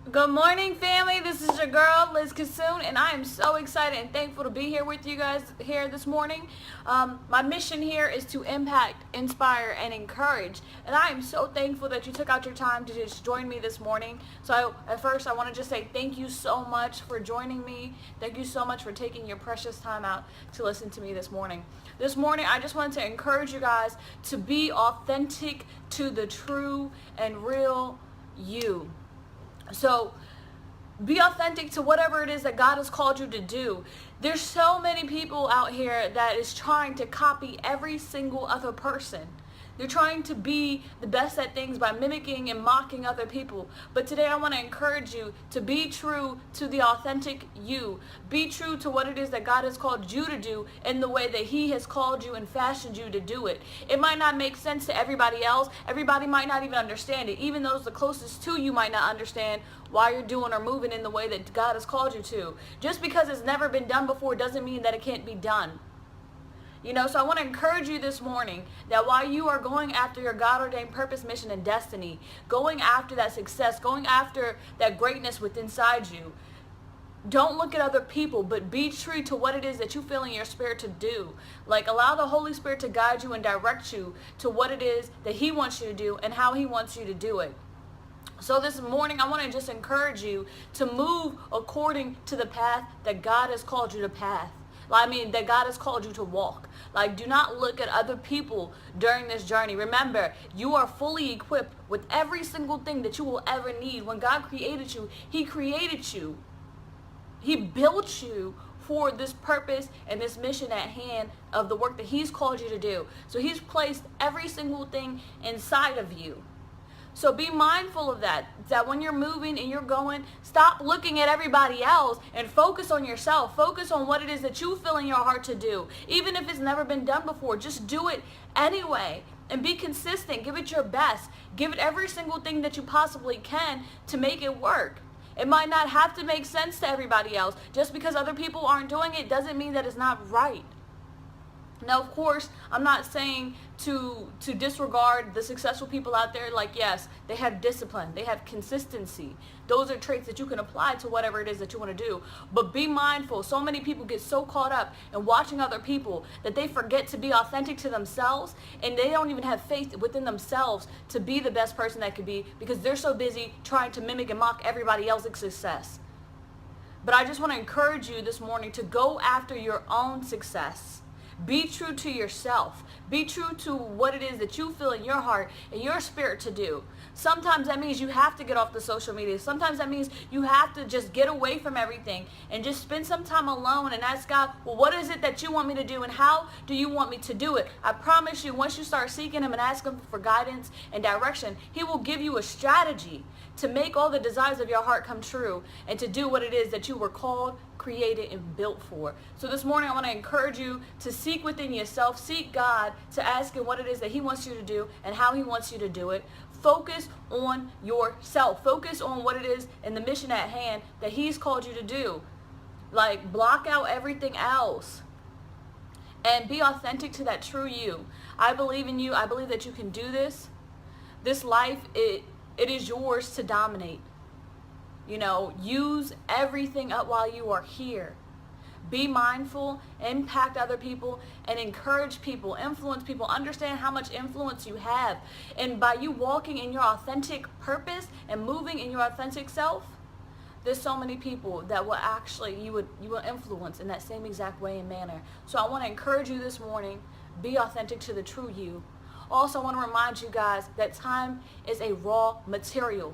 Good morning, family. This is your girl, Liz Kissoon, and I am so excited and thankful to be here with you guys here this morning. My mission here is to impact, inspire, and encourage, and I am so thankful that you took out your time to just join me this morning. So at first, I want to just say thank you so much for joining me. Thank you so much for taking your precious time out to listen to me this morning. This morning, I just wanted to encourage you guys to be authentic to the true and real you. So be authentic to whatever it is that God has called you to do. There's so many people out here that is trying to copy every single other person. They're trying to be the best at things by mimicking and mocking other people. But today I want to encourage you to be true to the authentic you. Be true to what it is that God has called you to do in the way that He has called you and fashioned you to do it. It might not make sense to everybody else. Everybody might not even understand it. Even those the closest to you might not understand why you're doing or moving in the way that God has called you to. Just because it's never been done before doesn't mean that it can't be done. So I want to encourage you this morning that while you are going after your God-ordained purpose, mission, and destiny, going after that success, going after that greatness within inside you, don't look at other people, but be true to what it is that you feel in your spirit to do. Like, allow the Holy Spirit to guide you and direct you to what it is that He wants you to do and how He wants you to do it. So this morning, I want to just encourage you to move according to the path that God has called you to that God has called you to walk. Do not look at other people during this journey. Remember, you are fully equipped with every single thing that you will ever need. When God created you, He created you. He built you for this purpose and this mission at hand of the work that He's called you to do. So He's placed every single thing inside of you. So be mindful of that when you're moving and you're going, stop looking at everybody else and focus on yourself. Focus on what it is that you feel in your heart to do. Even if it's never been done before, just do it anyway and be consistent. Give it your best. Give it every single thing that you possibly can to make it work. It might not have to make sense to everybody else. Just because other people aren't doing it doesn't mean that it's not right. Now, of course, I'm not saying to disregard the successful people out there. Yes, they have discipline. They have consistency. Those are traits that you can apply to whatever it is that you want to do. But be mindful. So many people get so caught up in watching other people that they forget to be authentic to themselves, and they don't even have faith within themselves to be the best person that could be because they're so busy trying to mimic and mock everybody else's success. But I just want to encourage you this morning to go after your own success. Be true to yourself. Be true to what it is that you feel in your heart and your spirit to do. Sometimes that means you have to get off the social media. Sometimes that means you have to just get away from everything and just spend some time alone and ask God, well, what is it that you want me to do and how do you want me to do it? I promise you, once you start seeking Him and ask Him for guidance and direction, He will give you a strategy to make all the desires of your heart come true and to do what it is that you were called, created, and built for. So this morning I want to encourage you to seek within yourself, seek God, to ask Him what it is that He wants you to do and how He wants you to do it. Focus on yourself. Focus on what it is and the mission at hand that He's called you to do. Block out everything else and be authentic to that true you. I believe in you. I believe that you can do this. This life, it is yours to dominate. Use everything up while you are here. Be mindful, impact other people, and encourage people, influence people. Understand how much influence you have. And by you walking in your authentic purpose and moving in your authentic self, there's so many people that will actually, you will influence in that same exact way and manner. So I want to encourage you this morning, be authentic to the true you. Also, I want to remind you guys that time is a raw material.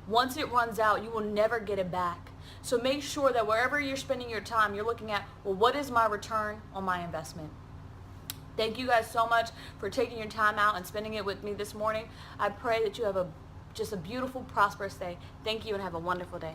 Once it runs out, you will never get it back. So make sure that wherever you're spending your time, you're looking at, well, what is my return on my investment? Thank you guys so much for taking your time out and spending it with me this morning. I pray that you have just a beautiful, prosperous day. Thank you and have a wonderful day.